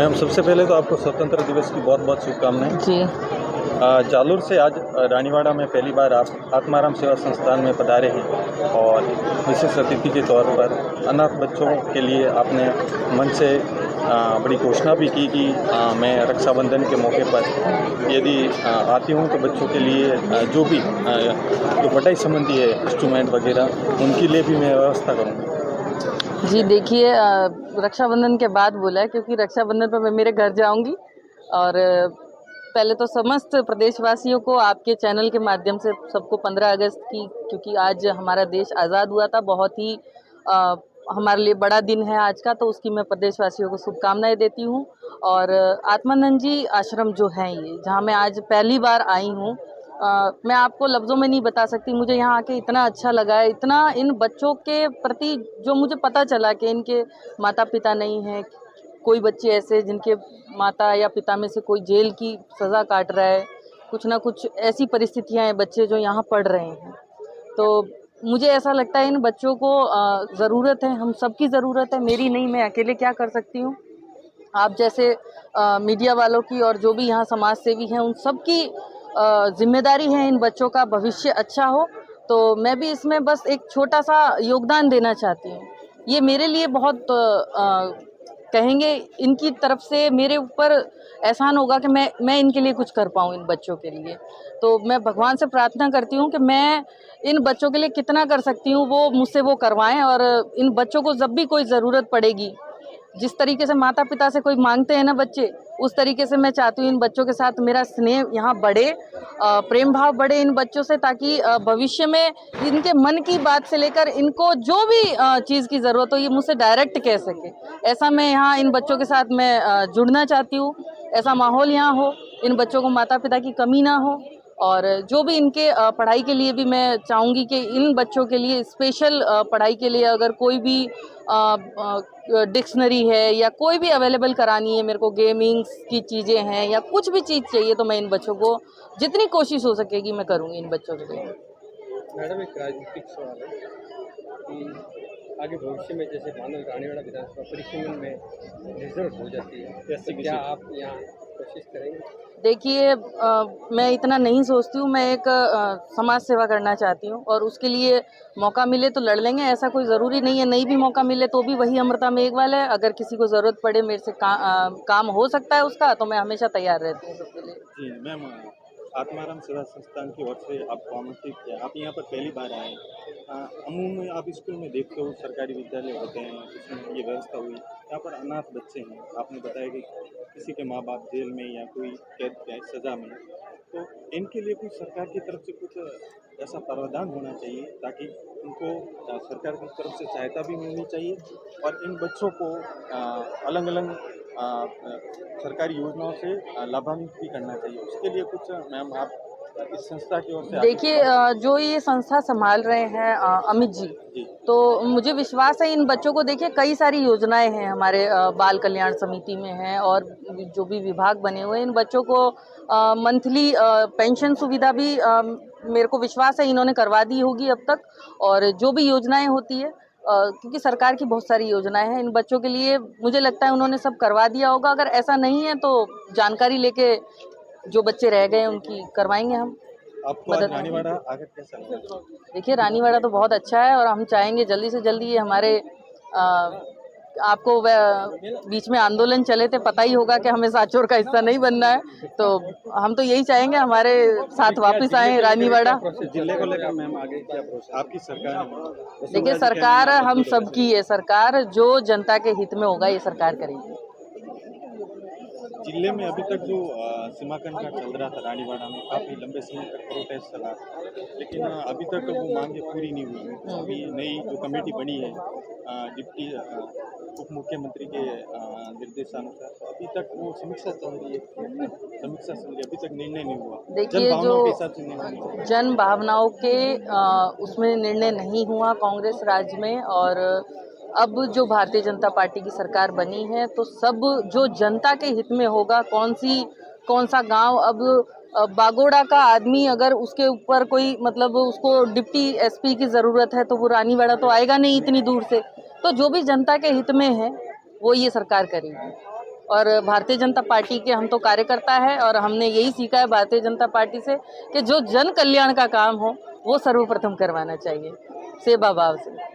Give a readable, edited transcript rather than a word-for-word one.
Ma'am, सबसे पहले तो आपको स्वतंत्र दिवस की बहुत बहुत शुभकामनाएं। जी। जालोर से आज रानीवाड़ा में पहली बार आप आत्माराम सेवा संस्थान में पधारे हैं और विशेष अतिथि के तौर पर अनाथ बच्चों के लिए आपने मन से बड़ी घोषणा भी की कि मैं रक्षाबंधन के मौके पर यदि आती हूँ तो बच्चों के लिए जो भी जो पढ़ाई संबंधी है इंस्ट्रूमेंट वगैरह उनके लिए भी मैं व्यवस्था करूँगा। जी देखिए, रक्षाबंधन के बाद बोला है क्योंकि रक्षाबंधन पर मैं मेरे घर जाऊंगी और पहले तो समस्त प्रदेशवासियों को आपके चैनल के माध्यम से सबको 15 अगस्त की, क्योंकि आज हमारा देश आज़ाद हुआ था, बहुत ही हमारे लिए बड़ा दिन है आज का, तो उसकी मैं प्रदेशवासियों को शुभकामनाएं देती हूँ। और आत्मानंद जी आश्रम जो है ये, जहाँ मैं आज पहली बार आई हूँ, मैं आपको लफ्ज़ों में नहीं बता सकती, मुझे यहाँ आके इतना अच्छा लगा है, इतना इन बच्चों के प्रति जो मुझे पता चला कि इनके माता पिता नहीं हैं, कोई बच्चे ऐसे जिनके माता या पिता में से कोई जेल की सज़ा काट रहा है, कुछ ना कुछ ऐसी परिस्थितियाँ हैं बच्चे जो यहाँ पढ़ रहे हैं। तो मुझे ऐसा लगता है इन बच्चों को ज़रूरत है, हम सबकी ज़रूरत है, मेरी नहीं, मैं अकेले क्या कर सकती हूँ। आप जैसे मीडिया वालों की और जो भी यहाँ समाज सेवी हैं उन सब की जिम्मेदारी है इन बच्चों का भविष्य अच्छा हो। तो मैं भी इसमें बस एक छोटा सा योगदान देना चाहती हूँ। ये मेरे लिए बहुत कहेंगे इनकी तरफ से मेरे ऊपर एहसान होगा कि मैं इनके लिए कुछ कर पाऊँ इन बच्चों के लिए। तो मैं भगवान से प्रार्थना करती हूँ कि मैं इन बच्चों के लिए कितना कर सकती हूँ वो मुझसे वो करवाएं, और इन बच्चों को जब भी कोई ज़रूरत पड़ेगी, जिस तरीके से माता पिता से कोई मांगते हैं ना बच्चे, उस तरीके से मैं चाहती हूँ इन बच्चों के साथ मेरा स्नेह यहाँ बढ़े, प्रेम भाव बढ़े इन बच्चों से, ताकि भविष्य में इनके मन की बात से लेकर इनको जो भी चीज़ की ज़रूरत हो ये मुझसे डायरेक्ट कह सके। ऐसा मैं यहाँ इन बच्चों के साथ मैं जुड़ना चाहती हूँ, ऐसा माहौल यहाँ हो, इन बच्चों को माता पिता की कमी ना हो। और जो भी इनके पढ़ाई के लिए भी मैं चाहूँगी कि इन बच्चों के लिए स्पेशल पढ़ाई के लिए अगर कोई भी डिक्शनरी है या कोई भी अवेलेबल करानी है, मेरे को गेमिंग्स की चीज़ें हैं या कुछ भी चीज़ चाहिए, तो मैं इन बच्चों को जितनी कोशिश हो सकेगी मैं करूँगी इन बच्चों के लिए। मैडम, एक राजनीतिक सवाल है कि आगे भविष्य में जैसे मानव रानीवाड़ा विधानसभा परिसीमन में रिजर्व हो जाती है, तो क्या आप यहाँ कोशिश करेंगे? देखिए, मैं इतना नहीं सोचती हूँ, मैं एक समाज सेवा करना चाहती हूँ और उसके लिए मौका मिले तो लड़ लेंगे, ऐसा कोई ज़रूरी नहीं है, नहीं भी मौका मिले तो भी वही अमृता मेघवाल है। अगर किसी को ज़रूरत पड़े मेरे से काम हो सकता है उसका, तो मैं हमेशा तैयार रहती हूँ सबके लिए। जी मैम, आत्माराम सेवा संस्थान की ओर से आपको आमंत्रित किया, आप यहाँ पर पहली बार आए। अमूमन आप स्कूल में देखते हो, सरकारी विद्यालय होते हैं, उसमें ये व्यवस्था हुई। यहाँ पर अनाथ बच्चे हैं, आपने बताया कि किसी के माँ बाप जेल में या कोई कैद के सज़ा में, तो इनके लिए कुछ सरकार की तरफ से कुछ ऐसा प्रावधान होना चाहिए ताकि उनको सरकार की तरफ से सहायता भी मिलनी चाहिए और इन बच्चों को अलग अलग सरकारी योजनाओं से लाभान्वित भी करना चाहिए। उसके लिए कुछ मैम आप इस संस्था की ओर से देखिए, जो ये संस्था संभाल रहे हैं अमित जी, तो मुझे विश्वास है इन बच्चों को, देखिए कई सारी योजनाएं हैं हमारे बाल कल्याण समिति में हैं और जो भी विभाग बने हुए हैं, इन बच्चों को मंथली पेंशन सुविधा भी मेरे को विश्वास है इन्होंने करवा दी होगी अब तक। और जो भी योजनाएं होती है, क्योंकि सरकार की बहुत सारी योजनाएं हैं इन बच्चों के लिए, मुझे लगता है उन्होंने सब करवा दिया होगा। अगर ऐसा नहीं है तो जानकारी लेके जो बच्चे रह गए उनकी करवाएंगे हम आपको आज रानीवाड़ा आकर कैसा लगा? देखिए, रानीवाड़ा तो बहुत अच्छा है और हम चाहेंगे जल्दी से जल्दी ये हमारे आपको बीच में आंदोलन चले थे, पता ही होगा कि हमें सांचौर का हिस्सा नहीं बनना है, तो हम तो यही चाहेंगे हमारे साथ वापस आए रानीवाड़ा। जिले को लेकर मैम आगे क्या प्रोसेस आपकी सरकार है? देखिए, सरकार हम सबकी है, सरकार जो जनता के हित में होगा ये सरकार करेगी। जिले में अभी तक जो सीमाकन का चल रहा था रानीवाड़ा में, काफ़ी लंबे समय तक प्रोटेस्ट चला, लेकिन अभी तक वो मांगे पूरी नहीं हुई। अभी नई जो कमेटी बनी है डिप्टी उप मुख्यमंत्री के निर्देशानुसार, तो अभी तक वो समीक्षा चल रही है, अभी तक निर्णय नहीं हुआ। देखिए, जो जन भावनाओं के उसमें निर्णय नहीं हुआ कांग्रेस राज्य में, और अब जो भारतीय जनता पार्टी की सरकार बनी है तो सब जो जनता के हित में होगा, कौन सा गांव, अब बागोड़ा का आदमी अगर उसके ऊपर कोई मतलब उसको डिप्टी एसपी की ज़रूरत है तो वो रानीवाड़ा तो आएगा नहीं इतनी दूर से, तो जो भी जनता के हित में है वो ये सरकार करेगी। और भारतीय जनता पार्टी के हम तो कार्यकर्ता है और हमने यही सीखा है भारतीय जनता पार्टी से कि जो जन कल्याण का काम हो वो सर्वप्रथम करवाना चाहिए, सेवा भाव से।